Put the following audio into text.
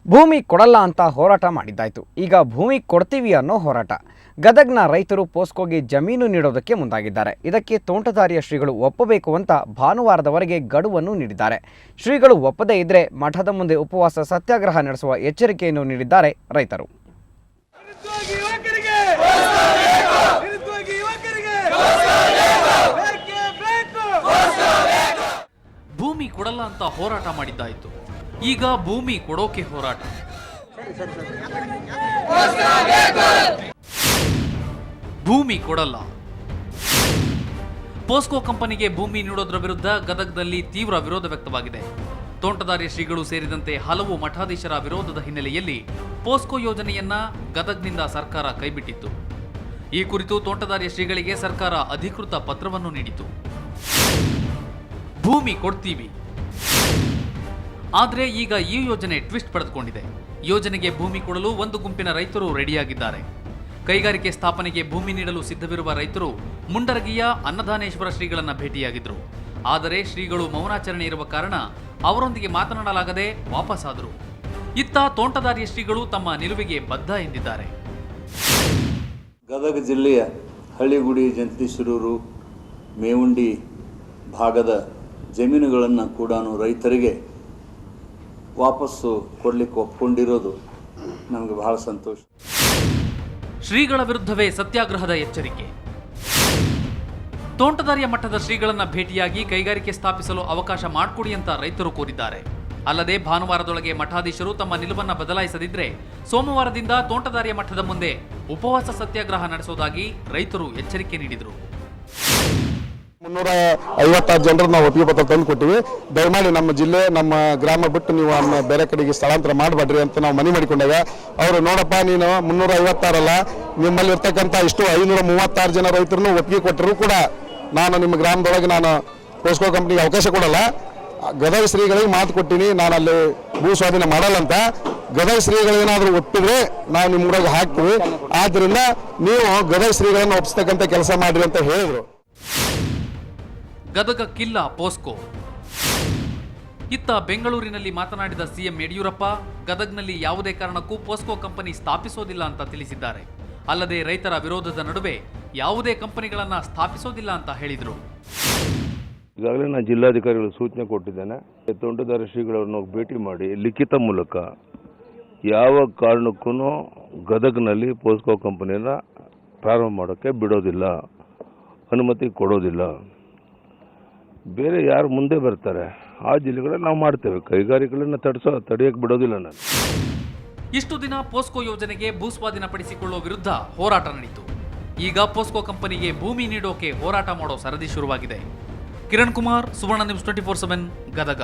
ಭೂಮಿ ಕೊಡಲ್ಲ ಅಂತ ಹೋರಾಟ ಮಾಡಿದ್ದಾಯಿತು. ಈಗ ಭೂಮಿ ಕೊಡ್ತೀವಿ ಅನ್ನೋ ಹೋರಾಟ. ಗದಗ್ನ ರೈತರು ಪೋಸ್ಕೋಗೆ ಜಮೀನು ನೀಡೋದಕ್ಕೆ ಮುಂದಾಗಿದ್ದಾರೆ. ಇದಕ್ಕೆ ತೋಂಟದಾರ್ಯ ಶ್ರೀಗಳು ಒಪ್ಪಬೇಕು ಅಂತ ಭಾನುವಾರದವರೆಗೆ ಗಡುವನ್ನು ನೀಡಿದ್ದಾರೆ. ಶ್ರೀಗಳು ಒಪ್ಪದೇ ಇದ್ದರೆ ಮಠದ ಮುಂದೆ ಉಪವಾಸ ಸತ್ಯಾಗ್ರಹ ನಡೆಸುವ ಎಚ್ಚರಿಕೆಯನ್ನು ನೀಡಿದ್ದಾರೆ ರೈತರು. ಭೂಮಿ ಕೊಡಲ್ಲ ಅಂತ ಹೋರಾಟ ಮಾಡಿದ್ದಾಯಿತು. ಈಗ ಭೂಮಿ ಕೊಡೋಕೆ ಹೋರಾಟ. ಭೂಮಿ ಕೊಡಲ್ಲ. ಪೋಸ್ಕೋ ಕಂಪನಿಗೆ ಭೂಮಿ ನೀಡೋದ್ರ ವಿರುದ್ಧ ಗದಗದಲ್ಲಿ ತೀವ್ರ ವಿರೋಧ ವ್ಯಕ್ತವಾಗಿದೆ. ತೋಂಟದಾರ್ಯ ಶ್ರೀಗಳು ಸೇರಿದಂತೆ ಹಲವು ಮಠಾಧೀಶರ ವಿರೋಧದ ಹಿನ್ನೆಲೆಯಲ್ಲಿ ಪೋಸ್ಕೋ ಯೋಜನೆಯನ್ನ ಗದಗ್ನಿಂದ ಸರ್ಕಾರ ಕೈಬಿಟ್ಟಿತ್ತು. ಈ ಕುರಿತು ತೋಂಟದಾರ್ಯ ಶ್ರೀಗಳಿಗೆ ಸರ್ಕಾರ ಅಧಿಕೃತ ಪತ್ರವನ್ನು ನೀಡಿತು. ಭೂಮಿ ಕೊಡ್ತೀವಿ. ಆದರೆ ಈಗ ಈ ಯೋಜನೆ ಟ್ವಿಸ್ಟ್ ಪಡೆದುಕೊಂಡಿದೆ. ಯೋಜನೆಗೆ ಭೂಮಿ ಕೊಡಲು ಒಂದು ಗುಂಪಿನ ರೈತರು ರೆಡಿಯಾಗಿದ್ದಾರೆ. ಕೈಗಾರಿಕೆ ಸ್ಥಾಪನೆಗೆ ಭೂಮಿ ನೀಡಲು ಸಿದ್ಧವಿರುವ ರೈತರು ಮುಂಡರಗಿಯ ಅನ್ನದಾನೇಶ್ವರ ಶ್ರೀಗಳನ್ನ ಭೇಟಿಯಾಗಿದ್ರು. ಆದರೆ ಶ್ರೀಗಳು ಮೌನಾಚರಣೆ ಇರುವ ಕಾರಣ ಅವರೊಂದಿಗೆ ಮಾತನಾಡಲಾಗದೆ ವಾಪಸ್ಸಾದರು. ಇತ್ತ ತೋಂಟದಾರ್ಯ ಶ್ರೀಗಳು ತಮ್ಮ ನಿಲುವಿಗೆ ಬದ್ಧ ಎಂದಿದ್ದಾರೆ. ಗದಗ ಜಿಲ್ಲೆಯ ಹಳ್ಳಿಗುಡಿ, ಜಂತಿಶಿರೂರು, ಮೇವುಂಡಿ ಭಾಗದ ಜಮೀನುಗಳನ್ನು ಕೂಡ ರೈತರಿಗೆ ವಾಪಸ್ಸು ಕೊಡಲಿಕ್ಕೆ ಒಪ್ಪಿಕೊಂಡಿರೋದು ನಮಗೆ ಬಹಳ ಸಂತೋಷ. ಶ್ರೀಗಳ ವಿರುದ್ಧವೇ ಸತ್ಯಾಗ್ರಹದ ಎಚ್ಚರಿಕೆ. ತೋಂಟದಾರ್ಯ ಮಠದ ಶ್ರೀಗಳನ್ನ ಭೇಟಿಯಾಗಿ ಕೈಗಾರಿಕೆ ಸ್ಥಾಪಿಸಲು ಅವಕಾಶ ಮಾಡಿಕೊಡಿ ಅಂತ ರೈತರು ಕೋರಿದ್ದಾರೆ. ಅಲ್ಲದೆ ಭಾನುವಾರದೊಳಗೆ ಮಠಾಧೀಶರು ತಮ್ಮ ನಿಲುವನ್ನು ಬದಲಾಯಿಸದಿದ್ರೆ ಸೋಮವಾರದಿಂದ ತೋಂಟದಾರ್ಯ ಮಠದ ಮುಂದೆ ಉಪವಾಸ ಸತ್ಯಾಗ್ರಹ ನಡೆಸುವುದಾಗಿ ರೈತರು ಎಚ್ಚರಿಕೆ ನೀಡಿದರು. 356 ಜನರು ನಾವು ಒಪ್ಪಿಗೆ ಪತ್ರ ತಂದು ಕೊಟ್ಟಿವಿ. ದಯಮಾಡಿ ನಮ್ಮ ಜಿಲ್ಲೆ, ನಮ್ಮ ಗ್ರಾಮ ಬಿಟ್ಟು ನೀವು ಬೇರೆ ಕಡೆಗೆ ಸ್ಥಳಾಂತರ ಮಾಡಬೇಡ್ರಿ ಅಂತ ನಾವು ಮನವಿ ಮಾಡಿಕೊಂಡಾಗ ಅವರು, ನೋಡಪ್ಪ ನೀನು 356 ಅಲ್ಲ, ನಿಮ್ಮಲ್ಲಿ ಇರ್ತಕ್ಕಂಥ ಇಷ್ಟು 536 ಜನ ರೈತರನ್ನು ಒಪ್ಪಿಗೆ ಕೊಟ್ಟರು ಕೂಡ ನಾನು ನಿಮ್ಮ ಗ್ರಾಮದೊಳಗೆ ನಾನು ಪೋಸ್ಕೋ ಕಂಪ್ನಿಗೆ ಅವಕಾಶ ಕೊಡಲ್ಲ. ಗದಗ ಶ್ರೀಗಳಿಗೆ ಮಾತು ಕೊಟ್ಟಿನಿ, ನಾನು ಅಲ್ಲಿ ಭೂ ಸ್ವಾಧೀನ ಮಾಡಲ್ಲ ಅಂತ. ಗದಗ ಶ್ರೀಗಳೇನಾದರೂ ಒಪ್ಪಿದ್ರೆ ನಾವು ನಿಮ್ಮ ಊರಾಗ ಹಾಕ್ತೀವಿ. ಆದ್ದರಿಂದ ನೀವು ಗದಗ ಶ್ರೀಗಳನ್ನು ಒಪ್ಪಿಸ್ತಕ್ಕಂಥ ಕೆಲಸ ಮಾಡ್ರಿ ಅಂತ ಹೇಳಿದ್ರು. ಗದಗಕ್ಕಿಲ್ಲ ಪೋಸ್ಕೋ. ಇತ್ತ ಬೆಂಗಳೂರಿನಲ್ಲಿ ಮಾತನಾಡಿದ ಸಿಎಂ ಯಡಿಯೂರಪ್ಪ ಗದಗ್ನಲ್ಲಿ ಯಾವುದೇ ಕಾರಣಕ್ಕೂ ಪೋಸ್ಕೋ ಕಂಪನಿ ಸ್ಥಾಪಿಸೋದಿಲ್ಲ ಅಂತ ತಿಳಿಸಿದ್ದಾರೆ. ಅಲ್ಲದೆ ರೈತರ ವಿರೋಧದ ನಡುವೆ ಯಾವುದೇ ಕಂಪನಿಗಳನ್ನ ಸ್ಥಾಪಿಸೋದಿಲ್ಲ ಅಂತ ಹೇಳಿದರು. ಈಗಾಗಲೇ ನಾನು ಜಿಲ್ಲಾಧಿಕಾರಿಗಳು ಸೂಚನೆ ಕೊಟ್ಟಿದ್ದೇನೆ. ತೋಂಟದಾರ್ಯ ಶ್ರೀಗಳವ್ರನ್ನ ಭೇಟಿ ಮಾಡಿ ಲಿಖಿತ ಮೂಲಕ ಯಾವ ಕಾರಣಕ್ಕೂ ಗದಗ್ನಲ್ಲಿ ಪೋಸ್ಕೋ ಕಂಪನಿಯನ್ನು ಪ್ರಾರಂಭ ಮಾಡೋಕ್ಕೆ ಬಿಡೋದಿಲ್ಲ, ಅನುಮತಿ ಕೊಡೋದಿಲ್ಲ. ಬೇರೆ ಯಾರು ಮುಂದೆ ಬರ್ತಾರೆ ಆ ಜಿಲ್ಲೆಗಳಲ್ಲಿ ನಾವು ಮಾಡ್ತೇವೆ. ಕೈಗಾರಿಕೆಗಳನ್ನ ತಡೆಯಕ್ಕೆ ಬಿಡೋದಿಲ್ಲ ನಾನು. ಇಷ್ಟು ದಿನ ಪೋಸ್ಕೋ ಯೋಜನೆಗೆ ಭೂಸ್ವಾಧೀನ ಪಡಿಸಿಕೊಳ್ಳುವ ವಿರುದ್ಧ ಹೋರಾಟ ನಡೆಯಿತು. ಈಗ ಪೋಸ್ಕೋ ಕಂಪನಿಗೆ ಭೂಮಿ ನೀಡೋಕೆ ಹೋರಾಟ ಮಾಡೋ ಸರದಿ ಶುರುವಾಗಿದೆ. ಕಿರಣ್ ಕುಮಾರ್, ಸುವರ್ಣ ನ್ಯೂಸ್ 24/7 ಗದಗ.